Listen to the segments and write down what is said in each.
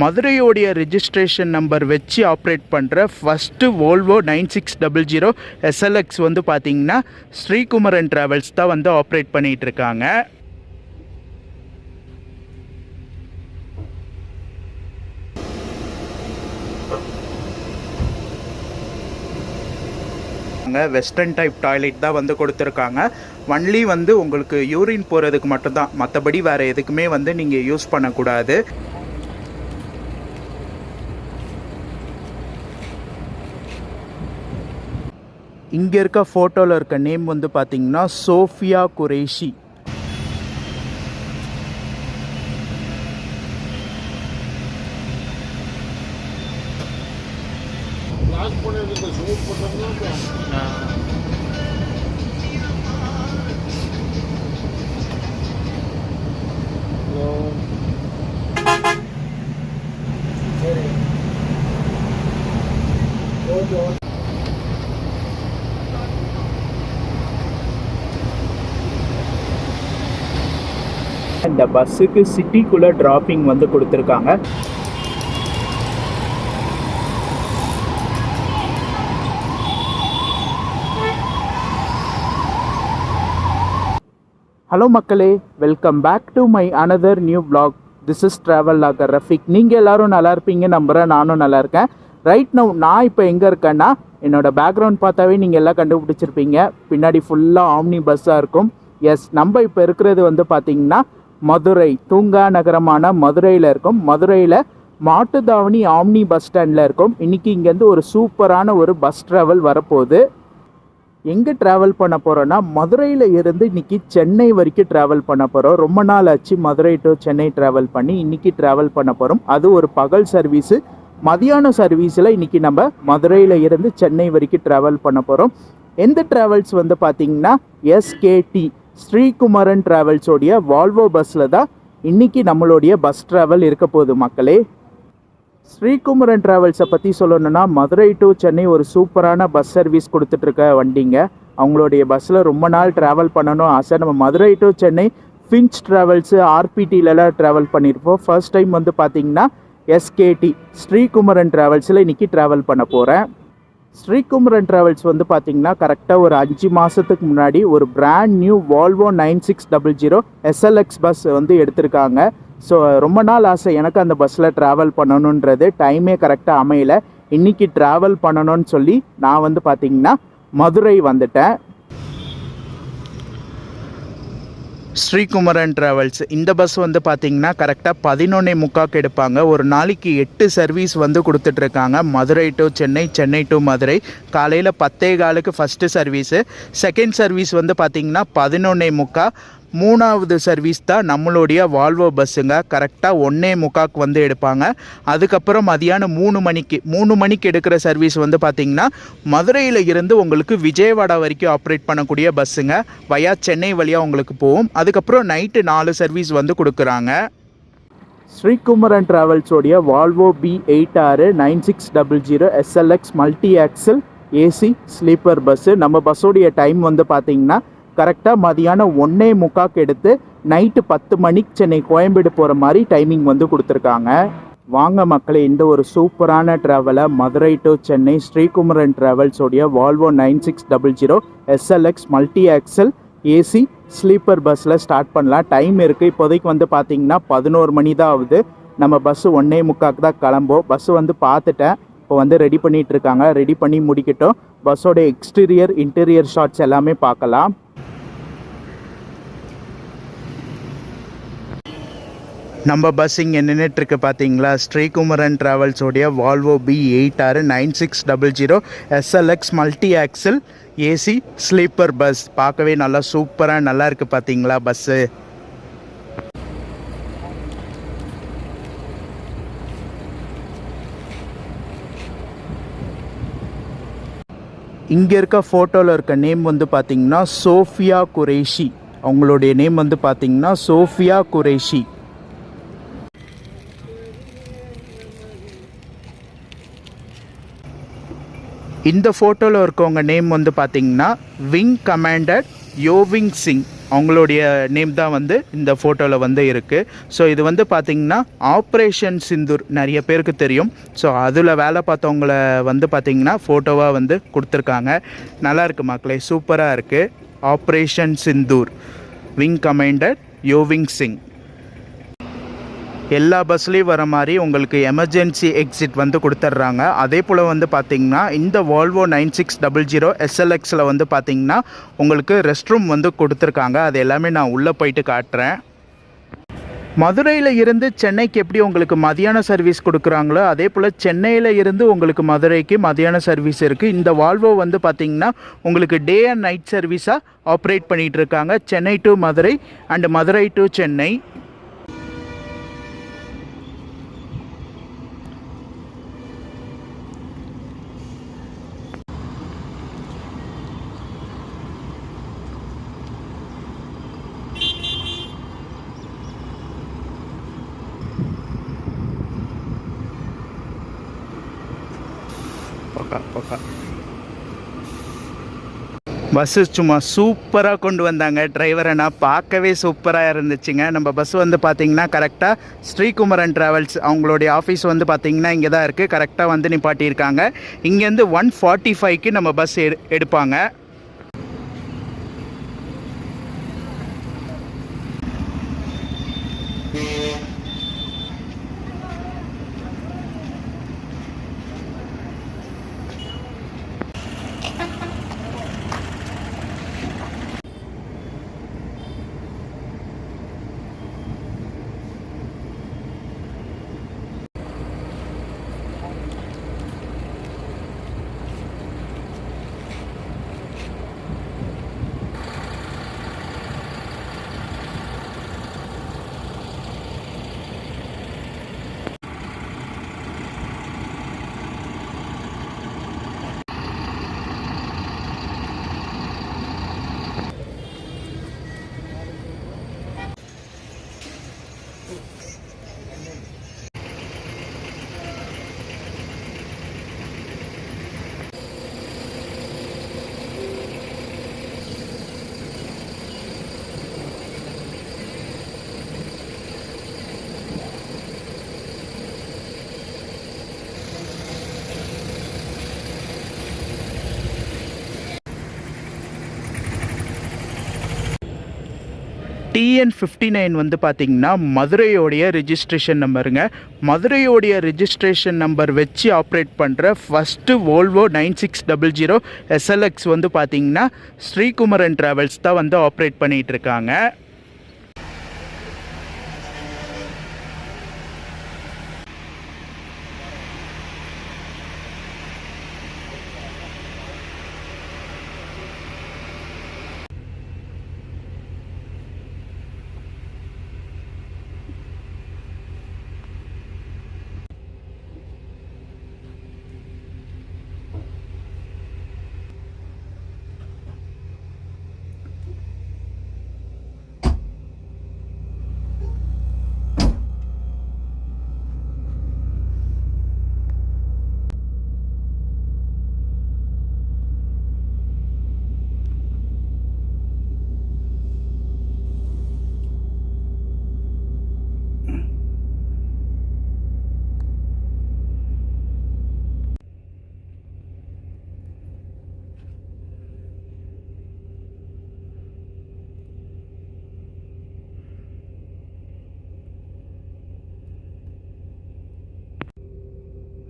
மதுரையோடைய registration number வச்சு operate பண்ணுற first Volvo 9600 SLX வந்து பார்த்திங்கன்னா ஸ்ரீகுமரன் ட்ராவல்ஸ் தான் வந்து ஆப்ரேட் பண்ணிகிட்டு இருக்காங்க. வெஸ்டர்ன் டைப் டாய்லெட் தான் வந்து கொடுத்துருக்காங்க. ஒன்லி வந்து உங்களுக்கு யூரின் போகிறதுக்கு மட்டும்தான், மற்றபடி வேறு எதுக்குமே வந்து நீங்கள் யூஸ் பண்ணக்கூடாது. இங்கே இருக்க ஃபோட்டோவில் இருக்க நேம் வந்து பார்த்திங்கன்னா சோஃபியா குரேஷி. இந்த பஸ்ஸுக்கு சிட்டிக்குள்ளே டிராப்பிங் வந்து கொடுத்துருக்காங்க. ஹலோ மக்களே, welcome back to my another new vlog. This is travel vlogger Rafiq. நீங்கள் எல்லோரும் நல்லா இருப்பீங்க நம்புகிறேன், நானும் நல்லா இருக்கேன். ரைட் நவ் நான் இப்போ எங்கே இருக்கேன்னா, என்னோடய பேக்ரவுண்ட் பார்த்தாவே நீங்கள் எல்லாம் கண்டுபிடிச்சிருப்பீங்க. பின்னாடி ஃபுல்லாக ஆம்னி பஸ்ஸாக இருக்கும். எஸ், நம்ம இப்போ இருக்கிறது வந்து பார்த்திங்கன்னா மதுரை, தூங்கா நகரமான மதுரையில் இருக்கும். மதுரையில் மாட்டுத்தாவணி ஆம்னி பஸ் ஸ்டாண்டில் இருக்கும். இன்றைக்கி இங்கேருந்து ஒரு சூப்பரான ஒரு பஸ் ட்ராவல் வரப்போகுது. எங்கே ட்ராவல் பண்ண போகிறோன்னா, மதுரையில் இருந்து இன்றைக்கி சென்னை வரைக்கும் ட்ராவல் பண்ண போகிறோம். ரொம்ப நாள் ஆச்சு மதுரை டு சென்னை ட்ராவல் பண்ணி. இன்றைக்கி ட்ராவல் பண்ண போகிறோம். அது ஒரு பகல் சர்வீஸு. மதியான சர்வீஸில் இன்றைக்கி நம்ம மதுரையில் இருந்து சென்னை வரைக்கும் ட்ராவல் பண்ண போகிறோம். எந்த ட்ராவல்ஸ் வந்து பார்த்திங்கன்னா SKT ஸ்ரீகுமரன் ட்ராவல்ஸோடைய வால்வோ பஸ்ஸில் தான் இன்றைக்கி நம்மளுடைய பஸ் ட்ராவல் இருக்க போகுது மக்களே. ஸ்ரீகுமரன் ட்ராவல்ஸை பற்றி சொல்லணுன்னா, மதுரை டு சென்னை ஒரு சூப்பரான பஸ் சர்வீஸ் கொடுத்துட்ருக்க வண்டிங்க. அவங்களுடைய பஸ்ஸில் ரொம்ப நாள் ட்ராவல் பண்ணணும் ஆசை. நம்ம மதுரை டு சென்னை ஃபின்ச் ட்ராவல்ஸு RPTலலாம் ட்ராவல் பண்ணியிருப்போம். ஃபர்ஸ்ட் டைம் வந்து பார்த்திங்கன்னா SKT ஸ்ரீகுமரன் ட்ராவல்ஸில் இன்றைக்கி ட்ராவல் பண்ண போகிறேன். ஸ்ரீகுமரன் ட்ராவல்ஸ் வந்து பார்த்திங்கன்னா கரெக்டாக ஒரு 5 மாதத்துக்கு முன்னாடி ஒரு brand new Volvo 9600 SLX bus வந்து எடுத்திருக்காங்க. ஸோ ரொம்ப நாள் ஆசை எனக்கு அந்த பஸ்ஸில் ட்ராவல் பண்ணணுன்றது. டைமே கரெக்டாக அமையலை. இன்றைக்கி ட்ராவல் பண்ணணும்னு சொல்லி நான் வந்து பார்த்திங்கன்னா மதுரை வந்துட்டேன். ஸ்ரீகுமரன் ட்ராவல்ஸ் இந்த பஸ் வந்து பார்த்திங்கன்னா கரெக்டாக 11:45 எடுப்பாங்க. ஒரு நாளைக்கு 8 சர்வீஸ் வந்து கொடுத்துட்ருக்காங்க. Madurai to Chennai, Chennai to Madurai. காலையில் 10:15 ஃபஸ்ட்டு சர்வீஸு. செகண்ட் சர்வீஸ் வந்து பார்த்திங்கன்னா 11:45. மூணாவது சர்வீஸ் தான் நம்மளுடைய வால்வோ பஸ்ஸுங்க. கரெக்டாக 1:45 வந்து எடுப்பாங்க. அதுக்கப்புறம் மதியானம் 3 மணிக்கு எடுக்கிற சர்வீஸ் வந்து பார்த்திங்கன்னா மதுரையில் இருந்து உங்களுக்கு விஜயவாடா வரைக்கும் ஆப்ரேட் பண்ணக்கூடிய பஸ்ஸுங்க. வயா சென்னை வழியாக உங்களுக்கு போகும். அதுக்கப்புறம் நைட்டு 4 சர்வீஸ் வந்து கொடுக்குறாங்க. ஸ்ரீகுமரன் ட்ராவல்ஸோடைய Volvo B86 9600 SLX multi axle AC sleeper bus. நம்ம பஸ்ஸோடைய டைம் வந்து பார்த்திங்கன்னா கரெக்டாக மதியானம் 1:45 எடுத்து நைட்டு 10 மணிக்கு சென்னை கோயம்பேடு போகிற மாதிரி டைமிங் வந்து கொடுத்துருக்காங்க. வாங்க மக்களே, இந்த ஒரு சூப்பரான ட்ராவலை மதுரை டு சென்னை ஸ்ரீகுமரன் ட்ராவல்ஸோடைய Volvo 9600 SLX multi axle AC sleeper பஸ்ஸில் ஸ்டார்ட் பண்ணலாம். டைம் இருக்குது. இப்போதைக்கு வந்து பார்த்திங்கன்னா 11 மணி தான் ஆகுது. நம்ம பஸ்ஸு 1:45 தான் கிளம்போம். பஸ்ஸு வந்து பார்த்துட்டேன். இப்போ வந்து ரெடி பண்ணிகிட்ருக்காங்க. ரெடி பண்ணி முடிக்கட்டும். பஸ்ஸோட எக்ஸ்டீரியர் இன்டீரியர் ஷாட்ஸ் எல்லாமே பார்க்கலாம். நம்ம பஸ் இங்கே நின்றுட்டுருக்கு பார்த்தீங்களா, ஸ்ரீகுமரன் ட்ராவல்ஸோடைய Volvo B86 9600 SLX multi axle AC sleeper bus. பார்க்கவே நல்லா சூப்பராக நல்லா இருக்குது பார்த்தீங்களா பஸ்ஸு. இங்கே இருக்க ஃபோட்டோவில் இருக்க நேம் வந்து பார்த்திங்கன்னா சோஃபியா குரேஷி. அவங்களுடைய நேம் வந்து பார்த்திங்கன்னா சோஃபியா குரேஷி. இந்த ஃபோட்டோவில் இருக்கவங்க நேம் வந்து பார்த்திங்கன்னா விங் கமாண்டர் யோவிங் சிங் அவங்களுடைய நேம் தான் வந்து இந்த ஃபோட்டோவில் வந்து இருக்குது. ஸோ இது வந்து பார்த்திங்கன்னா ஆப்ரேஷன் சிந்தூர் நிறைய பேருக்கு தெரியும். ஸோ அதில் வேலை பார்த்தவங்கள வந்து பார்த்திங்கன்னா ஃபோட்டோவாக வந்து கொடுத்துருக்காங்க. நல்லாயிருக்கு மக்களே, சூப்பராக இருக்குது. ஆப்ரேஷன் சிந்தூர் விங் கமாண்டர் யோவிங் சிங். எல்லா பஸ்லேயும் வர மாதிரி உங்களுக்கு எமர்ஜென்சி எக்ஸிட் வந்து கொடுத்துட்றாங்க. அதே போல் வந்து பார்த்திங்கன்னா இந்த வால்வோ 9600 SLXயில் வந்து பார்த்திங்கன்னா உங்களுக்கு ரெஸ்ட் ரூம் வந்து கொடுத்துருக்காங்க. அது எல்லாமே நான் உள்ளே போயிட்டு காட்டுறேன். மதுரையில் இருந்து சென்னைக்கு எப்படி உங்களுக்கு மதியான சர்வீஸ் கொடுக்குறாங்களோ அதே போல் சென்னையில் இருந்து உங்களுக்கு மதுரைக்கு மதியான சர்வீஸ் இருக்குது. இந்த வால்வோ வந்து பார்த்திங்கன்னா உங்களுக்கு டே அண்ட் நைட் சர்வீஸாக ஆப்ரேட் பண்ணிகிட்டு இருக்காங்க. Chennai to Madurai and Madurai to Chennai. Bus சும்மா சூப்பராக கொண்டு வந்தாங்க. டிரைவரை நான் பார்க்கவே சூப்பராக இருந்துச்சுங்க. நம்ம பஸ் வந்து பார்த்திங்கன்னா கரெக்டாக ஸ்ரீகுமரன் ட்ராவல்ஸ் அவங்களுடைய ஆஃபீஸ் வந்து பார்த்திங்கன்னா இங்கே தான் இருக்குது. கரெக்டாக வந்து நிப்பாட்டியிருக்காங்க. இங்கேருந்து 1:45க்கு நம்ம பஸ் எடுப்பாங்க. TN59 வந்து பார்த்திங்கன்னா மதுரையோடைய ரிஜிஸ்ட்ரேஷன் நம்பருங்க. மதுரையோடைய ரிஜிஸ்ட்ரேஷன் நம்பர் வச்சு ஆப்ரேட் பண்ணுற ஃபஸ்ட்டு வோல்வோ 9600 SLX வந்து பார்த்திங்கன்னா ஸ்ரீகுமரன் ட்ராவல்ஸ் தான் வந்து ஆப்ரேட் பண்ணிகிட்ருக்காங்க.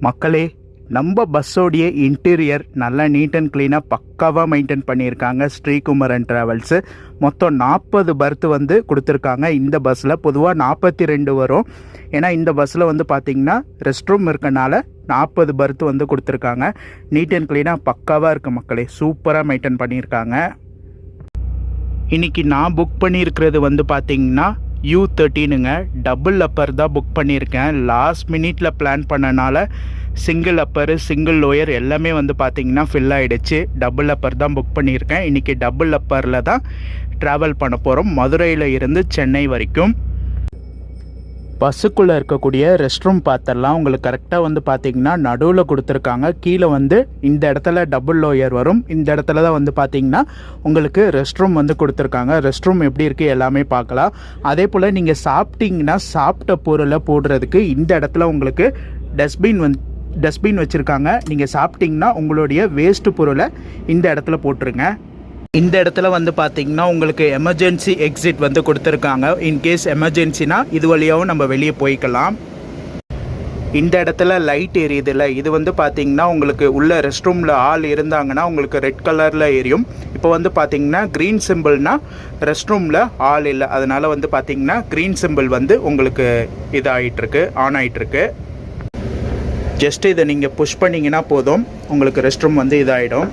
மக்களே, நம்ம பஸ்ஸோடைய இன்டீரியர் நல்லா நீட் அண்ட் க்ளீனாக பக்காவாக மெயின்டைன் பண்ணியிருக்காங்க ஸ்ரீகுமரன் ட்ராவல்ஸு. மொத்தம் 40 பர்த்து வந்து கொடுத்துருக்காங்க இந்த பஸ்ஸில். பொதுவாக 42 வரும். ஏன்னா இந்த பஸ்ஸில் வந்து பார்த்திங்கன்னா ரெஸ்ட் ரூம் இருக்கனால 40 பர்த்து வந்து கொடுத்துருக்காங்க. நீட் அண்ட் க்ளீனாக பக்காவாக இருக்குது மக்களே, சூப்பராக மெயின்டைன் பண்ணியிருக்காங்க. இன்றைக்கி நான் புக் பண்ணியிருக்கிறது வந்து பார்த்திங்கன்னா U13ங்க. டபுள் அப்பர் தான் புக் பண்ணியிருக்கேன். லாஸ்ட் மினிட்டில் பிளான் பண்ணனால சிங்கிள் அப்பரு சிங்கிள் லோயர் எல்லாமே வந்து பார்த்திங்கன்னா ஃபில் ஆகிடுச்சு. டபுள் அப்பர் தான் புக் பண்ணியிருக்கேன். இன்றைக்கி டபுள் அப்பரில் தான் ட்ராவல் பண்ண போகிறோம் மதுரையில் இருந்து சென்னை வரைக்கும். பஸ்ஸுக்குள்ளே இருக்கக்கூடிய ரெஸ்ட் ரூம் பார்த்துடலாம். உங்களுக்கு கரெக்டாக வந்து பார்த்திங்கன்னா நடுவில் கொடுத்துருக்காங்க. கீழே வந்து இந்த இடத்துல டபுள் லோயர் வரும். இந்த இடத்துல தான் வந்து பார்த்திங்கன்னா உங்களுக்கு ரெஸ்ட் ரூம் வந்து கொடுத்துருக்காங்க. ரெஸ்ட் ரூம் எப்படி இருக்குது எல்லாமே பார்க்கலாம். அதே போல் நீங்கள் சாப்பிட்டிங்கன்னா சாப்பிட்ட பொருளை போடுறதுக்கு இந்த இடத்துல உங்களுக்கு டஸ்ட்பின் வச்சுருக்காங்க. நீங்கள் சாப்பிட்டிங்கன்னா உங்களுடைய வேஸ்ட்டு பொருளை இந்த இடத்துல போட்டுருங்க. இந்த இடத்துல வந்து பார்த்திங்கன்னா உங்களுக்கு எமர்ஜென்சி எக்ஸிட் வந்து கொடுத்துருக்காங்க. இன்கேஸ் எமர்ஜென்சினா இது வழியாகவும் நம்ம வெளியே போய்க்கலாம். இந்த இடத்துல லைட் எரியுதில்ல, இது வந்து பார்த்திங்கன்னா உங்களுக்கு உள்ள ரெஸ்ட் ரூமில் ஆள் இருந்தாங்கன்னா உங்களுக்கு ரெட் கலரில் எரியும். இப்போ வந்து பார்த்திங்கன்னா க்ரீன் சிம்பிள்னால் ரெஸ்ட் ரூமில் ஆள் இல்லை, அதனால் வந்து பார்த்திங்கன்னா க்ரீன் சிம்பிள் வந்து உங்களுக்கு இதாகிட்டுருக்கு, ஆன் ஆகிட்டுருக்கு. ஜஸ்ட் இதை நீங்கள் புஷ் பண்ணிங்கன்னா போதும், உங்களுக்கு ரெஸ்ட் ரூம் வந்து இதாகிடும்.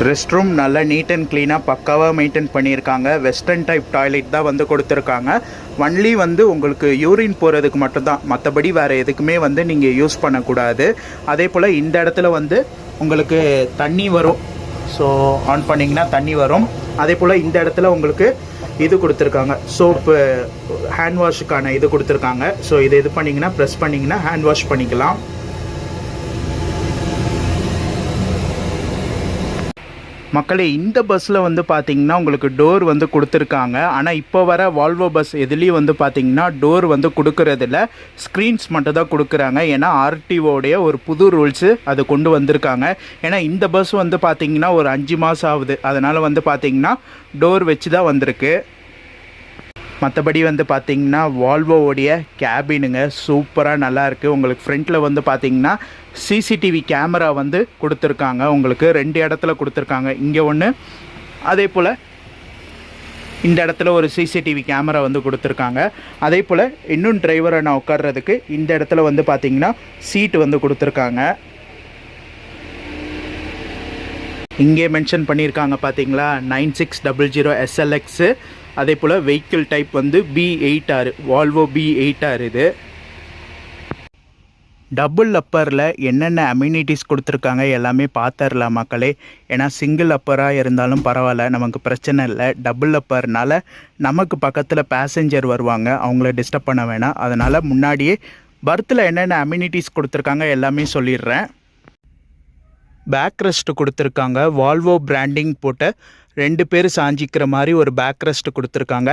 ரெஸ்ட் ரூம் நல்லா நீட் அண்ட் க்ளீனாக பக்காவாக மெயின்டைன் பண்ணியிருக்காங்க. வெஸ்டர்ன் டைப் டாய்லெட் தான் வந்து கொடுத்துருக்காங்க. ஒன்லி வந்து உங்களுக்கு யூரின் போகிறதுக்கு மட்டும்தான், மற்றபடி வேறு எதுக்குமே வந்து நீங்கள் யூஸ் பண்ணக்கூடாது. அதே போல் இந்த இடத்துல வந்து உங்களுக்கு தண்ணி வரும். ஸோ ஆன் பண்ணிங்கன்னா தண்ணி வரும். அதே போல் இந்த இடத்துல உங்களுக்கு இது கொடுத்துருக்காங்க, சோப்பு ஹேண்ட் வாஷுக்கான இது கொடுத்துருக்காங்க. ஸோ இது பண்ணிங்கன்னா ப்ரெஸ் பண்ணிங்கன்னா ஹேண்ட் வாஷ் பண்ணிக்கலாம். மக்களே, இந்த பஸ்ஸில் வந்து பார்த்திங்கன்னா உங்களுக்கு டோர் வந்து கொடுத்துருக்காங்க. ஆனால் இப்போ வர வால்வோ பஸ் எதுலேயும் வந்து பார்த்திங்கன்னா டோர் வந்து கொடுக்கறதில்ல, ஸ்க்ரீன்ஸ் மட்டும் தான் கொடுக்குறாங்க. ஏன்னா ஆர்டிஓடைய ஒரு புது ரூல்ஸு அது கொண்டு வந்திருக்காங்க. ஏன்னா இந்த பஸ் வந்து பார்த்திங்கன்னா ஒரு 5 மாதம் ஆகுது, அதனால் வந்து பார்த்திங்கன்னா டோர் வச்சு தான் வந்திருக்கு. மற்றபடி வந்து பார்த்திங்கன்னா வால்வோவுடைய கேபினுங்க சூப்பராக நல்லாயிருக்கு. உங்களுக்கு ஃப்ரண்ட்டில் வந்து பார்த்திங்கன்னா சிசிடிவி கேமரா வந்து கொடுத்துருக்காங்க. உங்களுக்கு 2 இடத்துல கொடுத்துருக்காங்க, இங்கே ஒன்று, அதே போல் இந்த இடத்துல ஒரு சிசிடிவி கேமரா வந்து கொடுத்துருக்காங்க. அதே போல் இன்னும் டிரைவரை நான் உட்கார்றதுக்கு இந்த இடத்துல வந்து பார்த்திங்கன்னா சீட்டு வந்து கொடுத்துருக்காங்க. இங்கே மென்ஷன் பண்ணியிருக்காங்க பார்த்தீங்களா, 9600 SLX. அதே போல் வெஹிக்கிள் டைப் வந்து B8R, வால்வோ B8R. இது டபுள் அப்பரில் என்னென்ன அம்யூனிட்டிஸ் கொடுத்துருக்காங்க எல்லாமே பார்த்துடலாம் மக்களே. ஏன்னா சிங்கிள் அப்பராக இருந்தாலும் பரவாயில்ல, நமக்கு பிரச்சனை இல்லை. டபுள் அப்பர்னால நமக்கு பக்கத்தில் பேசஞ்சர் வருவாங்க, அவங்கள டிஸ்டர்ப் பண்ண வேணாம். அதனால் முன்னாடியே பர்த்தில் என்னென்ன அம்யூனிட்டிஸ் கொடுத்துருக்காங்க எல்லாமே சொல்லிடுறேன். பேக் ரெஸ்ட் கொடுத்துருக்காங்க. வால்வோ பிராண்டிங் போட்ட 2 பேர் சாஞ்சிக்கிற மாதிரி ஒரு பேக் ரெஸ்ட் கொடுத்துருக்காங்க.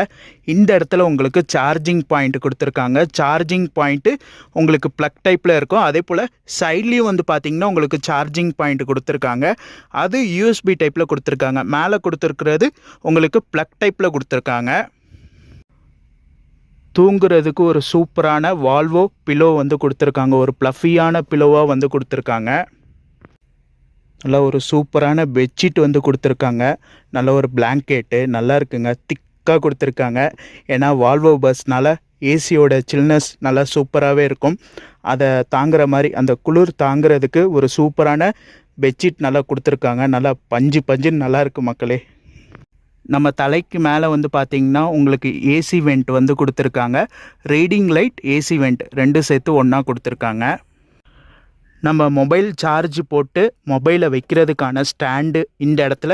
இந்த இடத்துல உங்களுக்கு சார்ஜிங் பாயிண்ட் கொடுத்துருக்காங்க. சார்ஜிங் பாயிண்ட்டு உங்களுக்கு ப்ளக் டைப்பில் இருக்கும். அதே போல் சைட்லேயும் வந்து பார்த்திங்கன்னா உங்களுக்கு சார்ஜிங் பாயிண்ட் கொடுத்துருக்காங்க. அது USB டைப்பில் கொடுத்துருக்காங்க. மேலே கொடுத்துருக்கிறது உங்களுக்கு ப்ளக் டைப்பில் கொடுத்துருக்காங்க. தூங்குறதுக்கு ஒரு சூப்பரான வால்வோ பிலோ வந்து கொடுத்துருக்காங்க. ஒரு ப்ளஃபியான பிலோவாக வந்து கொடுத்துருக்காங்க. நல்லா ஒரு சூப்பரான பெட்ஷீட் வந்து கொடுத்துருக்காங்க. நல்ல ஒரு பிளாங்கெட்டு நல்லா இருக்குங்க, திக்காக கொடுத்துருக்காங்க. ஏன்னா வால்வோ பஸ்னால் ஏசியோட சில்னஸ் நல்லா சூப்பராகவே இருக்கும். அதை தாங்குகிற மாதிரி அந்த குளிர் தாங்கிறதுக்கு ஒரு சூப்பரான பெட்ஷீட் நல்லா கொடுத்துருக்காங்க. நல்லா பஞ்சுன்னு நல்லா இருக்குது மக்களே. நம்ம தலைக்கு மேலே வந்து பார்த்திங்கன்னா உங்களுக்கு ஏசி வெண்ட் வந்து கொடுத்துருக்காங்க. ரீடிங் லைட், ஏசி வெண்ட் 2 சேர்த்து ஒன்றா கொடுத்துருக்காங்க. நம்ம மொபைல் சார்ஜ் போட்டு மொபைலை வைக்கிறதுக்கான ஸ்டாண்டு இந்த இடத்துல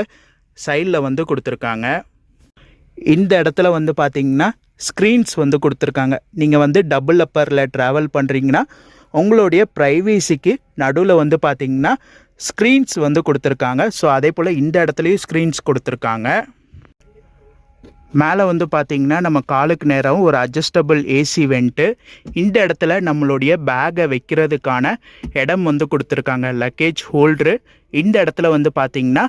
சைடில் வந்து கொடுத்துருக்காங்க. இந்த இடத்துல வந்து பார்த்திங்கன்னா ஸ்க்ரீன்ஸ் வந்து கொடுத்துருக்காங்க. நீங்கள் வந்து டபுள் அப்பரில் ட்ராவல் பண்ணுறீங்கன்னா உங்களுடைய ப்ரைவேசிக்கு நடுவில் வந்து பார்த்திங்கன்னா ஸ்க்ரீன்ஸ் வந்து கொடுத்துருக்காங்க. ஸோ அதே போல் இந்த இடத்துலையும் ஸ்க்ரீன்ஸ் கொடுத்துருக்காங்க. மேலே வந்து பார்த்திங்கன்னா நம்ம காலுக்கு நேரம் ஒரு அட்ஜஸ்டபிள் ஏசி வெண்ட்டு. இந்த இடத்துல நம்மளுடைய பேக்கை வைக்கிறதுக்கான இடம் வந்து கொடுத்துருக்காங்க, லக்கேஜ் ஹோல்ட்ரு. இந்த இடத்துல வந்து பார்த்திங்கன்னா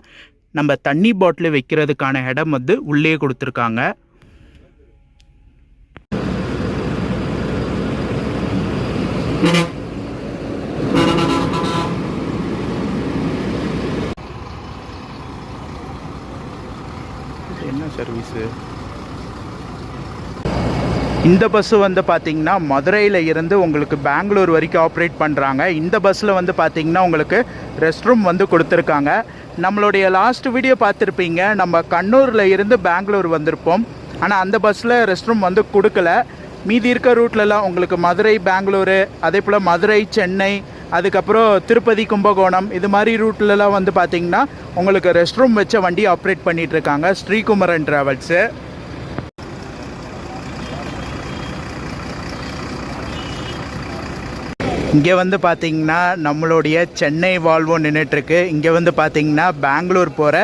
நம்ம தண்ணி பாட்டில் வைக்கிறதுக்கான இடம் வந்து உள்ளே கொடுத்துருக்காங்க. என்ன சர்வீஸு? இந்த பஸ்ஸு வந்து பார்த்திங்கன்னா மதுரையில் இருந்து உங்களுக்கு பெங்களூர் வரைக்கும் ஆப்ரேட் பண்ணுறாங்க. இந்த பஸ்ஸில் வந்து பார்த்திங்கன்னா உங்களுக்கு ரெஸ்ட் ரூம் வந்து கொடுத்துருக்காங்க. நம்மளுடைய லாஸ்ட் வீடியோ பார்த்துருப்பீங்க, நம்ம கண்ணூரில் இருந்து பெங்களூர் வந்திருப்போம். ஆனால் அந்த பஸ்ஸில் ரெஸ்ட் ரூம் வந்து கொடுக்கல. மீதி இருக்க ரூட்லலாம் உங்களுக்கு மதுரை பெங்களூரு, அதே போல் மதுரை சென்னை, அதுக்கப்புறம் திருப்பதி கும்பகோணம் இது மாதிரி ரூட்லலாம் வந்து பார்த்திங்கன்னா உங்களுக்கு ரெஸ்ட் ரூம் வச்ச வண்டி ஆப்ரேட் பண்ணிகிட்ருக்காங்க ஸ்ரீகுமரன் ட்ராவல்ஸு. இங்கே வந்து பார்த்திங்கன்னா நம்மளுடைய சென்னை வால்வோ நின்றுட்டுருக்கு. இங்கே வந்து பார்த்திங்கன்னா பெங்களூர் போகிற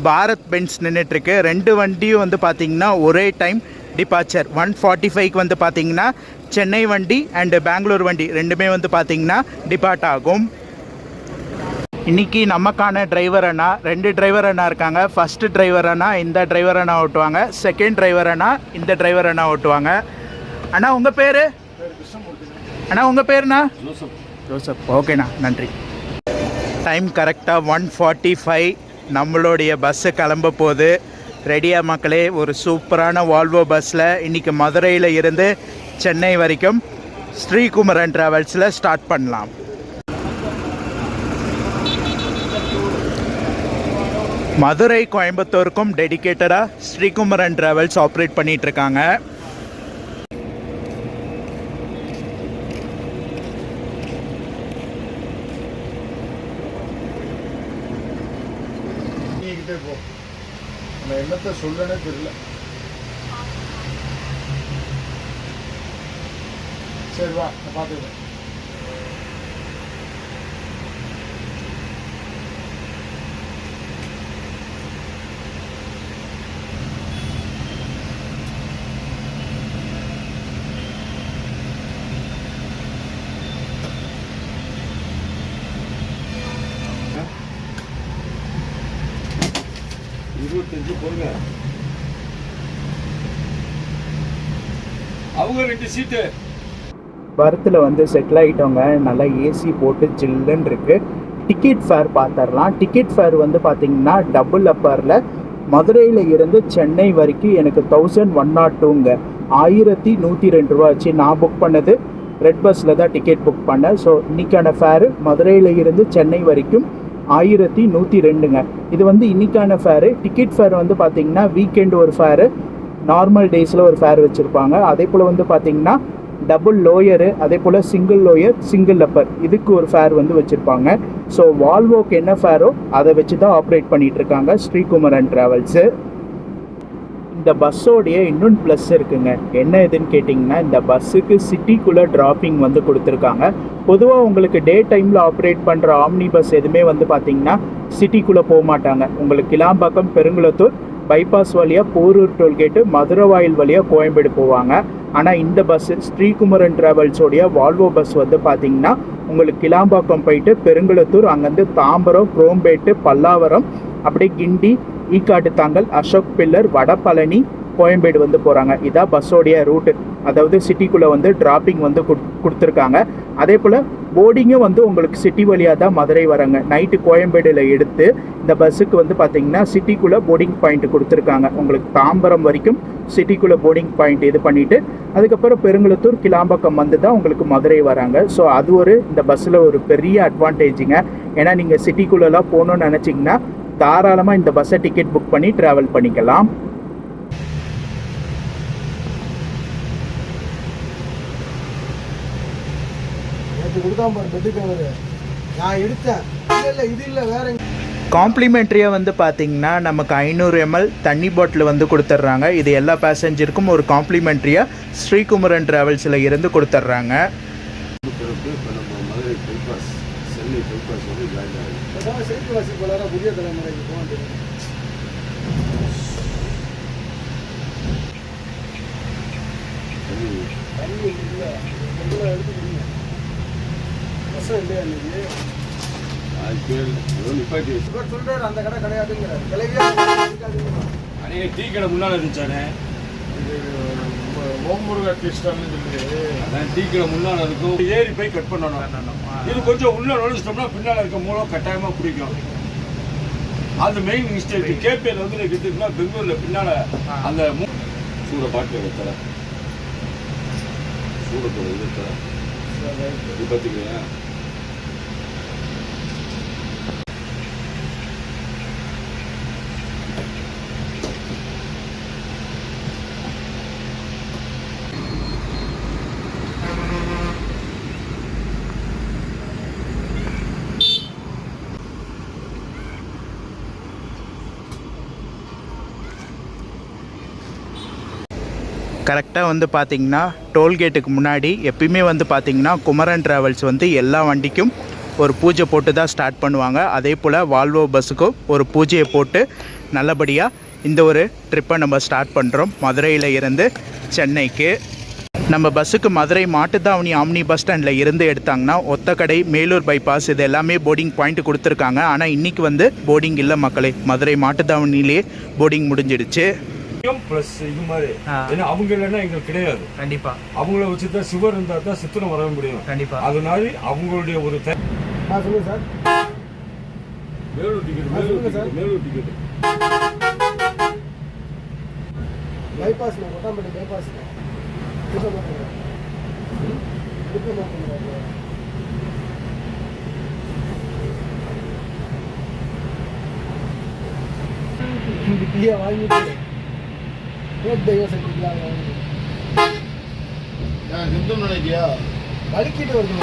பாரத் பென்ஸ் நின்றுட்டுருக்கு. 2 வண்டியும் வந்து பார்த்திங்கன்னா ஒரே டைம் டிபார்ச்சர் 1:45க்கு வந்து பார்த்திங்கன்னா சென்னை வண்டி அண்டு பெங்களூர் வண்டி ரெண்டுமே வந்து பார்த்திங்கன்னா டிபார்ட் ஆகும். இன்றைக்கி நமக்கான டிரைவர் அண்ணா 2 டிரைவர் அண்ணா இருக்காங்க. ஃபஸ்ட்டு டிரைவர் அண்ணா இந்த டிரைவர் அண்ணா ஓட்டுவாங்க, செகண்ட் டிரைவர் அண்ணா இந்த டிரைவர் அண்ணா ஓட்டுவாங்க. அண்ணா உங்கள் பேர்? அண்ணா உங்கள் பேருண்ணா? ஜோசப். ஓகேண்ணா, நன்றி. டைம் கரெக்டாக 1:45 நம்மளுடைய பஸ்ஸு கிளம்ப போகுது. ரெடியா மக்களே? ஒரு சூப்பரான வால்வோ பஸ்ஸில் இன்றைக்கி மதுரையில் இருந்து சென்னை வரைக்கும் ஸ்ரீகுமரன் ட்ராவல்ஸில் ஸ்டார்ட் பண்ணலாம். மதுரை கோயம்புத்தூருக்கும் டெடிக்கேட்டடாக ஸ்ரீகுமரன் ட்ராவல்ஸ் ஆப்ரேட் பண்ணிகிட்ருக்காங்க. நம்ம என்னத்தை சொல்லனே தெரியல. சரி வா, நான் பார்த்துக்கிறேன். போடுங்க. அவங்க 2 சீட்டு பர்த்தில் வந்து செட்டில் ஆகிட்டவங்க. நல்லா ஏசி போட்டு சில்லுன்னு இருக்குது. டிக்கெட் ஃபேர் பார்த்துடலாம். டிக்கெட் ஃபேர் வந்து பார்த்திங்கன்னா டபுள் அப்பரில் மதுரையில் இருந்து சென்னை வரைக்கும் எனக்கு 1102ங்க, 1102 ரூபா ஆச்சு. நான் புக் பண்ணது ரெட் பஸ்ஸில் தான் டிக்கெட் புக் பண்ணேன். ஸோ இன்றைக்கான ஃபேரு மதுரையில் இருந்து சென்னை வரைக்கும் 1102ங்க. இது வந்து இன்றைக்கான ஃபேரு. டிக்கெட் ஃபேர் வந்து பார்த்திங்கன்னா வீக்கெண்டு ஒரு ஃபேரு, நார்மல் டேஸில் ஒரு ஃபேர் வச்சுருப்பாங்க. அதே போல் வந்து பார்த்திங்கன்னா டபுள் லோயரு, அதே போல் சிங்கிள் லோயர், சிங்கிள் அப்பர் இதுக்கு ஒரு ஃபேர் வந்து வச்சுருப்பாங்க. ஸோ வால்வோக்கு என்ன ஃபேரோ அதை வச்சு தான் ஆப்ரேட் பண்ணிகிட்ருக்காங்க ஸ்ரீகுமரன் ட்ராவல்ஸு. இந்த பஸ்ஸோடைய இன்னொன்று ப்ளஸ் இருக்குங்க. என்ன இதுன்னு கேட்டிங்கன்னா, இந்த பஸ்ஸுக்கு சிட்டிக்குள்ளே ட்ராப்பிங் வந்து கொடுத்துருக்காங்க. பொதுவாக உங்களுக்கு டே டைமில் ஆப்ரேட் பண்ணுற ஆம்னி பஸ் எதுவுமே வந்து பார்த்திங்கன்னா சிட்டிக்குள்ளே போக மாட்டாங்க. உங்களுக்கு கிளாம்பாக்கம், பெருங்குளத்தூர் பைபாஸ் வழியாக போரூர் டோல்கேட்டு, மதுரை வாயில் வழியாக கோயம்பேடு போவாங்க. ஆனால் இந்த பஸ்ஸு ஸ்ரீகுமரன் ட்ராவல்ஸோடைய வால்வோ பஸ் வந்து பார்த்திங்கன்னா உங்களுக்கு கிளாம்பாக்கம் போயிட்டு பெருங்குளத்தூர், அங்கேருந்து தாம்பரம், குரோம்பேட்டு, பல்லாவரம், அப்படியே கிண்டி, ஈக்காட்டு தாங்கல், அசோக் பில்லர், வடபழனி, கோயம்பேடு வந்து போகிறாங்க. இதான் பஸ்ஸோடைய ரூட்டு. அதாவது சிட்டிக்குள்ளே வந்து டிராப்பிங் வந்து கொடுத்துருக்காங்க. அதே போல் போர்டிங்கும் வந்து உங்களுக்கு சிட்டி வழியாக தான் மதுரை வராங்க. நைட்டு கோயம்பேடில் எடுத்து இந்த பஸ்ஸுக்கு வந்து பார்த்திங்கன்னா சிட்டிக்குள்ளே போர்டிங் பாயிண்ட் கொடுத்துருக்காங்க. உங்களுக்கு தாம்பரம் வரைக்கும் சிட்டிக்குள்ளே போர்டிங் பாயிண்ட் இது பண்ணிவிட்டு அதுக்கப்புறம் பெருங்குளத்தூர், கிளாம்பாக்கம் வந்து தான் உங்களுக்கு மதுரை வராங்க. ஸோ அது ஒரு இந்த பஸ்ஸில் ஒரு பெரிய அட்வான்டேஜுங்க. ஏன்னா நீங்கள் சிட்டிக்குள்ளெல்லாம் போகணுன்னு நினச்சிங்கன்னா தாராளமாக இந்த பஸ்ஸை டிக்கெட் புக் பண்ணி ட்ராவல் பண்ணிக்கலாம். காம்ப்ளிமெண்ட்ரியாக வந்து பார்த்திங்கன்னா நமக்கு 500 ml தண்ணி பாட்டில் வந்து கொடுத்துட்றாங்க. இது எல்லா பேசஞ்சருக்கும் ஒரு காம்ப்ளிமெண்ட்ரியாக ஸ்ரீகுமரன் ட்ராவல்ஸில் இருந்து கொடுத்துட்றாங்க. புதிய தலைமுறைக்கு அந்த கடை கிடையாதுங்கிறாரு. டீ கடை முன்னால இருந்துச்சானே, ஓமுருகா டீ ஸ்டால்னு சொல்லி அதான் டீ கடை முன்னால இருக்கும். ஏறி போய் கட் பண்ணணும். இது கொஞ்சம் உள்ள நுழைச்சிட்டோம்னா பின்னால இருக்க மூலம் கட்டாயமா பிடிக்கும். அது மெயின் மிஸ்டேக். கேபிஎல் வந்து எடுத்துக்கிட்டா பெங்களூர்ல பின்னால அந்த சூட பாட்டில் வைக்கிற சூடத்தோட இது இது பார்த்துக்கலையா? கரெக்டாக வந்து பார்த்திங்கன்னா டோல்கேட்டுக்கு முன்னாடி எப்பயுமே வந்து பார்த்திங்கன்னா குமரன் ட்ராவல்ஸ் வந்து எல்லா வண்டிக்கும் ஒரு பூஜை போட்டு தான் ஸ்டார்ட் பண்ணுவாங்க. அதே போல் வால்வோ பஸ்ஸுக்கும் ஒரு பூஜையை போட்டு நல்லபடியாக இந்த ஒரு ட்ரிப்பை நம்ம ஸ்டார்ட் பண்ணுறோம். மதுரையில் இருந்து சென்னைக்கு நம்ம பஸ்ஸுக்கு மதுரை மாட்டுத்தாவணி ஆம்னி பஸ் ஸ்டாண்டில் இருந்து எடுத்தாங்கன்னா ஒத்தக்கடை, மேலூர் பைபாஸ் இது எல்லாமே போர்டிங் பாயிண்ட் கொடுத்துருக்காங்க. ஆனால் இன்றைக்கி வந்து போர்டிங் இல்லை மக்களே, மதுரை மாட்டுத்தாவணிலே போர்டிங் முடிஞ்சிடுச்சு. ப்ளஸ் இது மாதிரி ஏன்னா அவங்க இல்லைன்னா எங்களுக்கு கிடையாது. கண்டிப்பா அவங்கள வச்சு தான் சிவர் இருந்தால் தான் சித்திரம் வர முடியும். கண்டிப்பா அதனால அவங்களுடைய ஒரு சொல்லுங்க sir. Melur ticket, Melur ticket bypass Kottampatti bypass வாங்கிட்டு நினைக்கியா வலிக்கிட்டு வருது.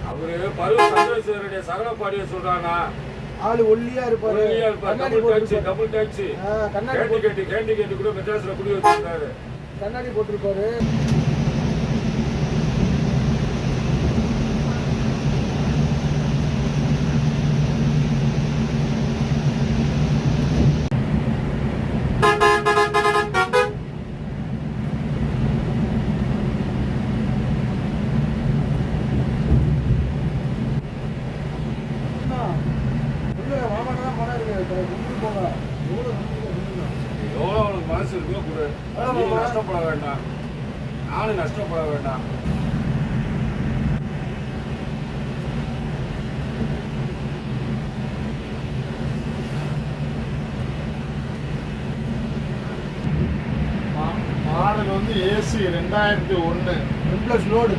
அவரு பருவ சந்திரசேகருடைய சகல பாடிய சொல்றானா ஆளு ஒல்லியா இருப்பாரு, டபுள் டாக்ஸி கண்ணாடி கேண்டி கூட மெட்ராஸ்ல குடி வச்சிருக்காரு, கண்ணாடி போட்டிருப்பாரு. எவ்வளோ அவனுக்கு மனசு இருக்கோ கூட நஷ்டப்பட வேண்டாம், நானும் நஷ்டப்பட வேண்டாம். மாடல் வந்து ஏசி 2001 ப்ளஸ் லோடு.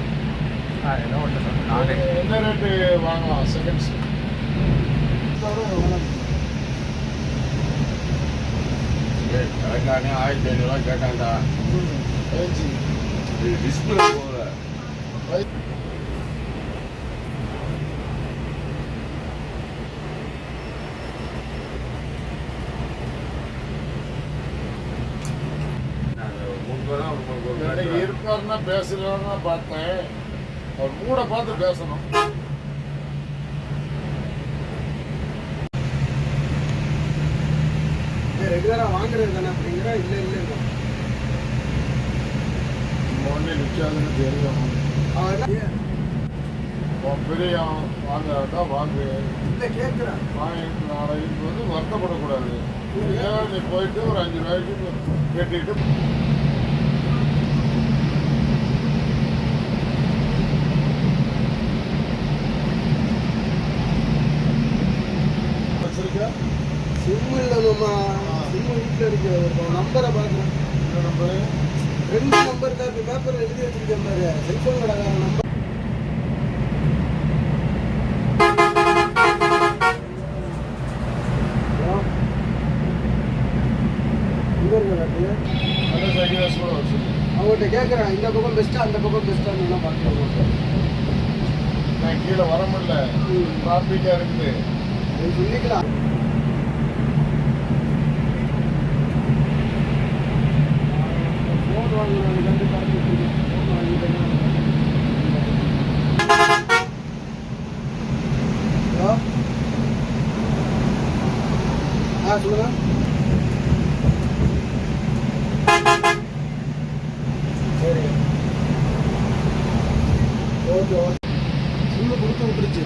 என்ன ரேட்டு வாங்கலாம் செகண்ட்ஸ்? கணக்கானே 1500 கேட்டாண்டா. டிஸ்பிளே போகல. இருப்பாருன்னா பேசலான்னு பார்த்தேன். அவர் மூட பார்த்து பேசணும். ரெகுலரா வாங்குறது தானே அப்படிங்கிற இல்லை இல்லை ஒன்னே நிற்காதுன்னு தெரியும். பெரிய வாங்குறதா வாங்கு இல்லை கேட்குறேன். வாங்கிட்டு நாளைக்கு வந்து வருத்தப்படக்கூடாது. நீ போயிட்டு ஒரு 5 ரூபாய்க்கு கேட்டுக்கிட்டு வச்சிருக்க சிம்மு இல்லைம்மா, சிம்மு வீட்டில் இருக்கு. ஒரு நம்பரை பார்க்குறேன். இந்த நம்பரு 2 நம்பர் தான் இப்போ பேப்பரில் எழுதி வச்சிருக்கேன் பாரு, செல்ஃபோன் கடைக்கார நம்பர். நல்ல சைக்கிள் கூட வச்சுருக்கேன். அவங்கள்ட்ட கேட்குறேன், இந்த பக்கம் பெஸ்ட்டாக அந்த பக்கம் பெஸ்ட்டான்னு பார்க்கலாம். நான் கீழே வர முடியல, டிராஃபிக்காக இருக்குது. அது சொல்லிக்கலாம். ஃபோன் வாங்கினது கண்டு பார்த்துட்டு ஃபோன் வாங்கிட்டேன்னா. ஹலோ சொல்லுங்கள். சரி ஓகே ஓகே. சிம்மு கொடுத்து விட்டுருச்சு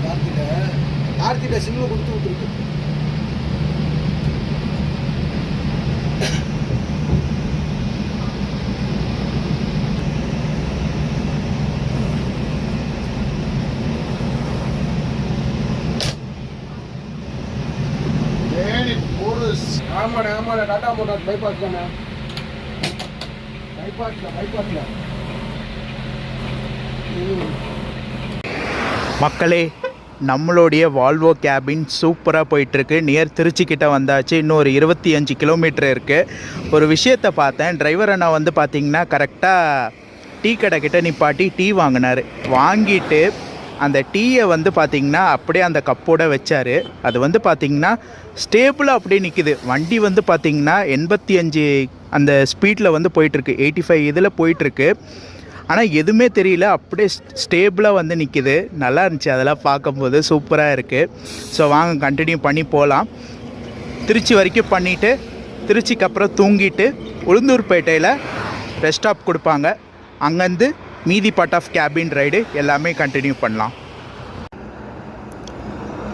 கார்த்திகிட்ட சிம்மு கொடுத்து விட்டுருக்கு. ஆமாண்ணே டாடா மோட்டார்ஸ் பைபாஸ் தானே, பைபாஸ்ல மக்களே, நம்மளுடைய வால்வோ கேபின் சூப்பராக போயிட்டுருக்கு. நியர் திருச்சிக்கிட்ட வந்தாச்சு. இன்னும் ஒரு 25 கிலோமீட்டர் இருக்குது. ஒரு விஷயத்தை பார்த்தேன். டிரைவர் அண்ணா வந்து பார்த்திங்கன்னா கரெக்டாக டீ கடை கிட்ட நிப்பாட்டி டீ வாங்கினார். வாங்கிட்டு அந்த டீயை வந்து பார்த்திங்கன்னா அப்படியே அந்த கப்போட வச்சார். அது வந்து பார்த்திங்கன்னா ஸ்டேபிளாக அப்படியே நிற்கிது. வண்டி வந்து பார்த்திங்கன்னா 85 அந்த ஸ்பீடில் வந்து போயிட்டுருக்கு, 85 இதில் போயிட்டுருக்கு. ஆனால் எதுவுமே தெரியல, அப்படியே ஸ்டேபிளாக வந்து நிற்கிது. நல்லா இருந்துச்சு அதெல்லாம் பார்க்கும்போது, சூப்பராக இருக்குது. ஸோ வாங்க கண்டினியூ பண்ணி போகலாம். திருச்சி வரைக்கும் பண்ணிவிட்டு திருச்சிக்கு அப்புறம் தூங்கிட்டு உளுந்தூர்பேட்டையில் ரெஸ்ட் ஸ்டாப் கொடுப்பாங்க. அங்கேருந்து மீதி பார்ட் ஆஃப் கேபின் ரைடு எல்லாமே கண்டினியூ பண்ணலாம்.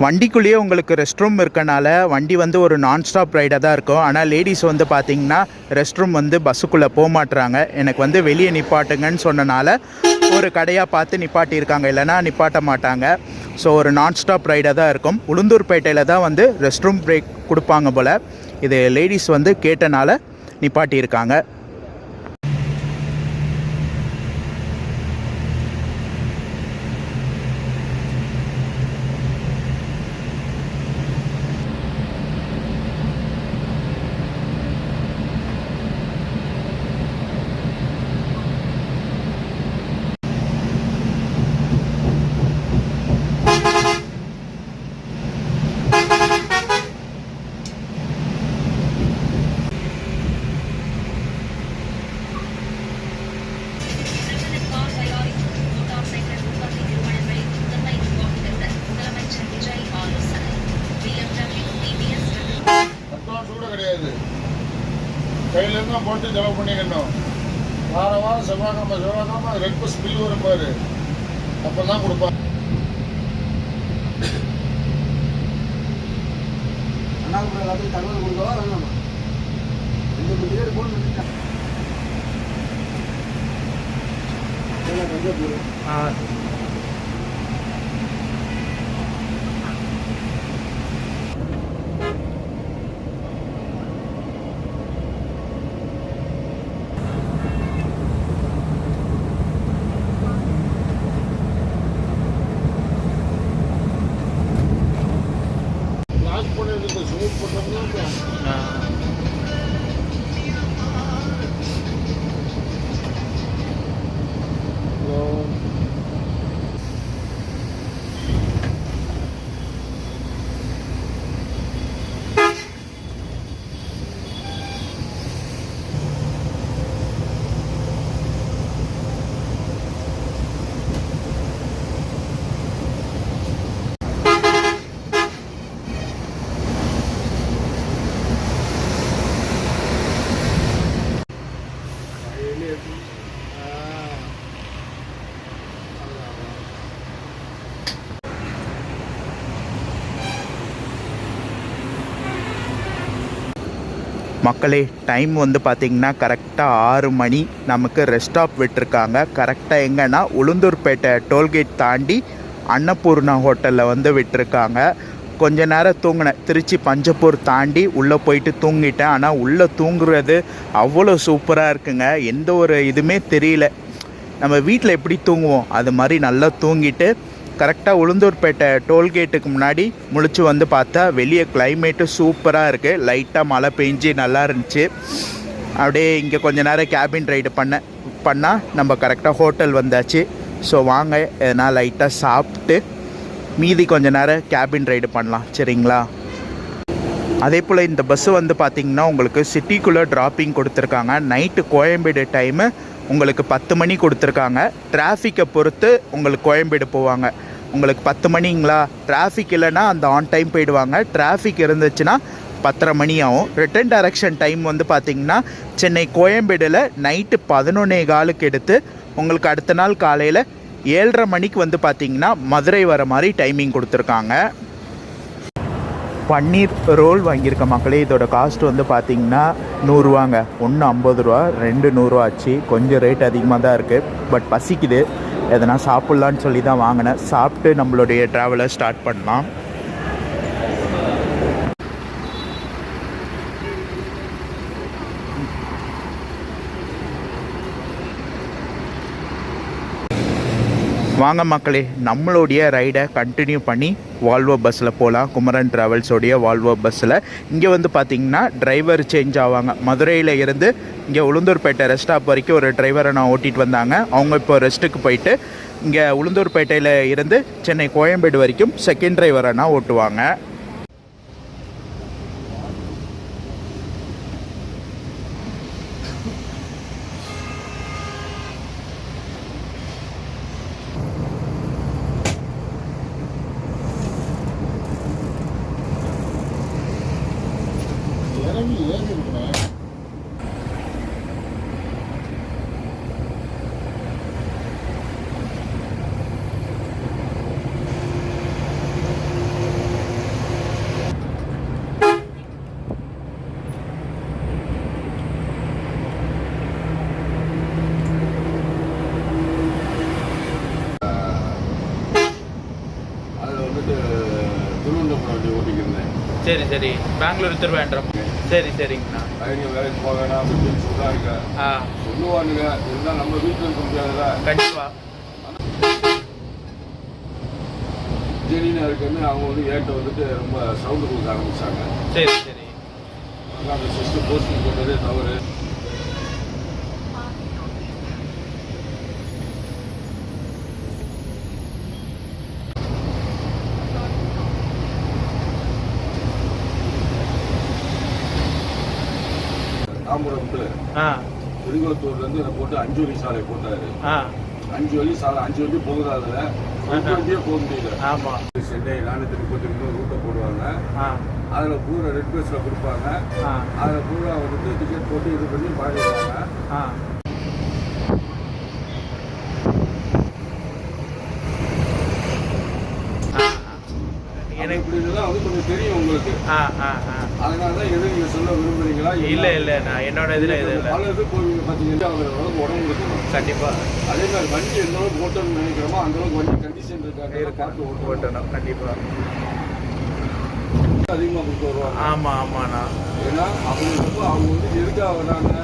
வண்டிக்குள்ளேயே உங்களுக்கு ரெஸ்ட் ரூம் இருக்கனால வண்டி வந்து ஒரு நான் ஸ்டாப் ரைடாக தான் இருக்கும். ஆனால் லேடிஸ் வந்து பார்த்திங்கன்னா ரெஸ்ட் ரூம் வந்து பஸ்ஸுக்குள்ளே போக மாட்டுறாங்க. எனக்கு வந்து வெளியே நிப்பாட்டுங்கன்னு சொன்னனால ஒரு கடையாக பார்த்து நிப்பாட்டியிருக்காங்க, இல்லைனா நிப்பாட்ட மாட்டாங்க. ஸோ ஒரு நான் ஸ்டாப் ரைடாக தான் இருக்கும். உளுந்தூர்பேட்டையில் தான் வந்து ரெஸ்ட் ரூம் பிரேக் கொடுப்பாங்க போல். இது லேடிஸ் வந்து கேட்டனால நிப்பாட்டியிருக்காங்க. கையிலேருந்து தான் போட்டு செலவு பண்ணிக்கணும். வாரம் செவ்வாய்க்கிழமை ரெட் பஸ் பில் வரும் பாரு, அப்போ தான் கொடுப்பாங்க. அண்ணாமலை எல்லாத்துக்கும் தகவல் கொடுக்கவா வேணாமா? 2 டிக்கெட் போட்டு மக்களே, டைம் வந்து பார்த்திங்கன்னா கரெக்டாக 6 மணி. நமக்கு ரெஸ்ட் ஸ்டாப் விட்டுருக்காங்க. கரெக்டாக எங்கன்னா உளுந்தூர்பேட்டை டோல்கேட் தாண்டி அன்னபூர்ணா ஹோட்டலில் வந்து விட்டுருக்காங்க. கொஞ்ச நேரம் தூங்கினேன். திருச்சி பஞ்சப்பூர் தாண்டி உள்ளே போயிட்டு தூங்கிட்டேன். ஆனால் உள்ளே தூங்குறது அவ்வளோ சூப்பராக இருக்குங்க. எந்த ஒரு இதுவுமே தெரியல. நம்ம வீட்டில் எப்படி தூங்குவோம் அது மாதிரி நல்லா தூங்கிட்டு கரெக்டாக உளுந்தூர்பேட்டை டோல்கேட்டுக்கு முன்னாடி முழிச்சு வந்து பார்த்தா வெளியே கிளைமேட்டு சூப்பராக இருக்குது. லைட்டாக மழை பெஞ்சு நல்லா இருந்துச்சு. அப்படியே இங்கே கொஞ்ச நேரம் கேபின் ரைடு பண்ணால் நம்ம கரெக்டாக ஹோட்டல் வந்தாச்சு. ஸோ வாங்க எதனா லைட்டாக சாப்பிட்டு மீதி கொஞ்ச நேரம் கேபின் ரைடு பண்ணலாம், சரிங்களா? அதே போல் இந்த பஸ்ஸு வந்து பார்த்திங்கன்னா உங்களுக்கு சிட்டிக்குள்ளே ட்ராப்பிங் கொடுத்துருக்காங்க. நைட்டு கோயம்பேடு டைமு உங்களுக்கு 10 மணி கொடுத்துருக்காங்க. டிராஃபிக்கை பொறுத்து உங்களுக்கு கோயம்பேடு போவாங்க. உங்களுக்கு 10 மணிங்களா, டிராஃபிக் இல்லைன்னா அந்த ஆன் டைம் போயிடுவாங்க. டிராஃபிக் இருந்துச்சுன்னா 10:30 மணி ஆகும். ரிட்டன் டைரக்ஷன் டைம் வந்து பார்த்திங்கன்னா சென்னை கோயம்பேடில் நைட்டு 11:15 எடுத்து உங்களுக்கு அடுத்த நாள் காலையில் 7:30 மணிக்கு வந்து பார்த்திங்கன்னா மதுரை வர மாதிரி டைமிங் கொடுத்துருக்காங்க. பன்னீர் ரோல் வாங்கியிருக்க மக்களே. இதோட காஸ்ட் வந்து பார்த்திங்கன்னா 100 ரூபாங்க. 1 50 ரூபா, 2 100 ரூபா ஆச்சு. கொஞ்சம் ரேட் அதிகமாக தான் இருக்குது. பட் பசிக்குது, எதனா சாப்பிட்லான்னு சொல்லி தான் வாங்கினேன். சாப்பிட்டு நம்மளுடைய ட்ராவலை ஸ்டார்ட் பண்ணலாம். வாங்க மக்களே, நம்மளுடைய ரைடை கண்டினியூ பண்ணி வால்வோ பஸ்ஸில் போகலாம். குமரன் ட்ராவல்ஸோடைய வால்வோ பஸ்ஸில். இங்கே வந்து பார்த்திங்கன்னா டிரைவர் சேஞ்ச் ஆவாங்க. மதுரையில் இருந்து இங்கே உளுந்தூர்பேட்டை ரெஸ்ட் ஸ்டாப் வரைக்கும் ஒரு டிரைவரை நான் ஓட்டிகிட்டு வந்தாங்க. அவங்க இப்போ ரெஸ்ட்டுக்கு போயிட்டு இங்கே உளுந்தூர்பேட்டையில் இருந்து சென்னை கோயம்பேடு வரைக்கும் செகண்ட் டிரைவரை நான் ஓட்டுவாங்க. சரி சரி, பெங்களூர் திருவேண்டரம். சரி சரிங்கண்ணா. பையன் வேலைக்கு போக வேணாம் அப்படின்னு சொல்கிறாங்க. சொல்லுவானுங்க, இருந்தால் நம்ம வீட்டில் இருக்க முடியாதுல்ல. கண்டிப்பாக. ஜெனினா இருக்குன்னு அவங்க வந்து ஏட்ட வந்துட்டு ரொம்ப சவுண்டு கொடுக்க ஆரம்பிச்சாங்க. சரி சரி. அந்த சிஸ்டர் போஸ்டிங் போட்டதே தவறு. தாம்பரம் திருக்குளத்தூர்லேருந்து என்னை போட்டு 5 வழி சாலை போட்டாரு. 5 வழி சாலை 5 வண்டி போகுதாதுல வண்டியே போக முடியல. ஆமாம். சென்னை 433 ரூட்டை போடுவாங்க. அதில் பூரா ரெட் பஸ்ஸில் கொடுப்பாங்க. அதில் பூரா வந்துட்டு டிக்கெட் போட்டு இது பண்ணி பாடிடுவாங்க. எனக்கு இப்படி இதெல்லாம் வந்து கொஞ்சம் தெரியும் உங்களுக்கு. அதனால தான் எது நீங்கள் சொல்ல விரும்புறீங்களா? இல்லை நான் என்னோட இதில் இது இல்லை. பல இது போவீங்க பார்த்தீங்கன்னா அவங்களுக்கு உடம்பு இருக்கணும். கண்டிப்பாக. அதே மாதிரி வண்டி எந்த அளவுக்கு ஓட்டணும்னு நினைக்கிறோமோ அந்த அளவுக்கு வண்டி கண்டிஷன் இருக்காங்க பார்த்து ஓட்டணும். கண்டிப்பாக அதிகமாக கொடுத்து வருவாங்க. ஆமாண்ணா. ஏன்னா அவங்க வந்து எதுக்காக வராங்க,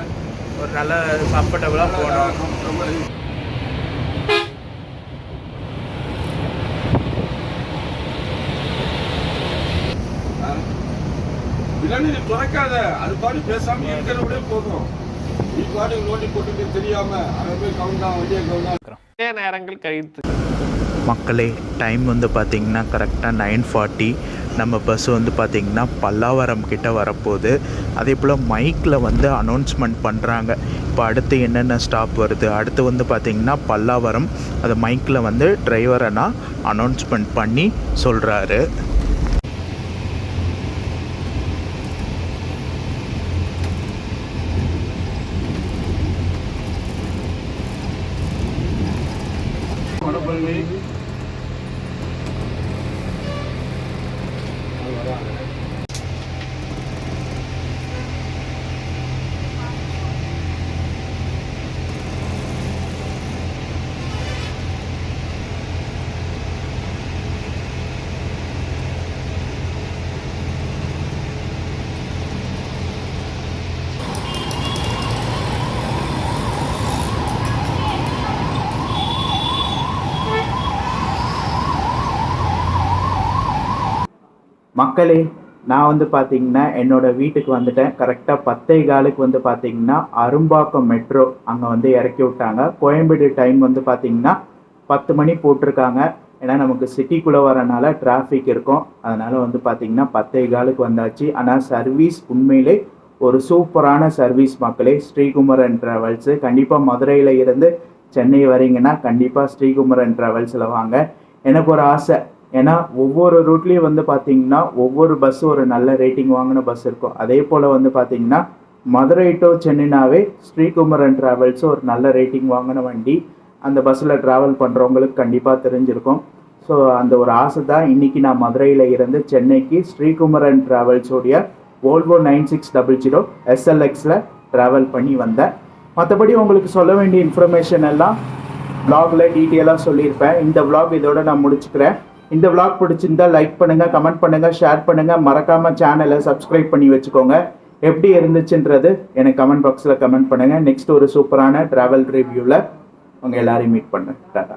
ஒரு நல்ல கம்ஃபர்டபுளாக போகணும். கம்ஃபர்டபுளாக இல்லைன்னு நீ துறக்காத. அது பாட்டு பேசாமல் இருக்கிறவங்களே போதும். நீ பாட்டு நோண்டி போட்டுட்டு தெரியாம அதை போய் கவுண்டான் வண்டியை கவுண்டான் நேரங்கள் கழித்து. மக்களே, டைம் வந்து பார்த்திங்கன்னா கரெக்டாக 9:40. நம்ம பஸ் வந்து பார்த்திங்கன்னா பல்லாவரம் கிட்ட வரப்போகுது. அதே போல் மைக்கில் வந்து அனௌன்ஸ்மெண்ட் பண்ணுறாங்க. இப்போ அடுத்து என்னென்ன ஸ்டாப் வருது, அடுத்து வந்து பார்த்திங்கன்னா பல்லாவரம். அது மைக்கில் வந்து டிரைவரனா அனௌன்ஸ்மெண்ட் பண்ணி சொல்கிறாரு. மக்களே, நான் வந்து பார்த்திங்கன்னா என்னோடய வீட்டுக்கு வந்துட்டேன். கரெக்டாக 10:15 வந்து பார்த்திங்கன்னா அரும்பாக்கம் மெட்ரோ அங்கே வந்து இறக்கி விட்டாங்க. கோயம்பேடு டைம் வந்து பார்த்திங்கன்னா 10 மணி போட்டிருக்காங்க. ஏன்னா நமக்கு சிட்டிக்குள்ளே வரனால டிராஃபிக் இருக்கும். அதனால் வந்து பார்த்திங்கன்னா 10:15 வந்தாச்சு. ஆனால் சர்வீஸ் உண்மையிலே ஒரு சூப்பரான சர்வீஸ் மக்களே. ஸ்ரீகுமரன் ட்ராவல்ஸு. கண்டிப்பாக மதுரையில் இருந்து சென்னை வரீங்கன்னா கண்டிப்பாக ஸ்ரீகுமரன் ட்ராவல்ஸில் வாங்க. எனக்கு ஒரு ஆசை, ஏன்னா ஒவ்வொரு ரூட்லேயும் வந்து பார்த்திங்கன்னா ஒவ்வொரு பஸ்ஸும் ஒரு நல்ல ரேட்டிங் வாங்கின பஸ் இருக்கும். அதே போல் வந்து பார்த்திங்கன்னா மதுரை டு சென்னைனாவே ஸ்ரீகுமரன் ட்ராவல்ஸும் ஒரு நல்ல ரேட்டிங் வாங்கின வண்டி. அந்த பஸ்ஸில் ட்ராவல் பண்ணுறவங்களுக்கு கண்டிப்பாக தெரிஞ்சிருக்கும். ஸோ அந்த ஒரு ஆசை தான் இன்றைக்கி நான் மதுரையில் இருந்து சென்னைக்கு ஸ்ரீகுமரன் ட்ராவல்ஸோடைய Volvo 9600 SLXல ட்ராவல் பண்ணி வந்தேன். மற்றபடி உங்களுக்கு சொல்ல வேண்டிய இன்ஃபர்மேஷன் எல்லாம் வ்ளாகில் டீட்டெயிலாக சொல்லியிருப்பேன். இந்த வ்ளாக் இதோட நான் முடிச்சுக்கிறேன். இந்த வ்ளாக் பிடிச்சிருந்தா லைக் பண்ணுங்கள், கமெண்ட் பண்ணுங்கள், ஷேர் பண்ணுங்கள். மறக்காமல் சேனலை சப்ஸ்கிரைப் பண்ணி வச்சுக்கோங்க. எப்படி இருந்துச்சுன்றது எனக்கு கமெண்ட் பாக்ஸில் கமெண்ட் பண்ணுங்கள். நெக்ஸ்ட் ஒரு சூப்பரான ட்ராவல் ரிவ்யூவில் உங்கள் எல்லாரையும் மீட் பண்ணேன். டாடா.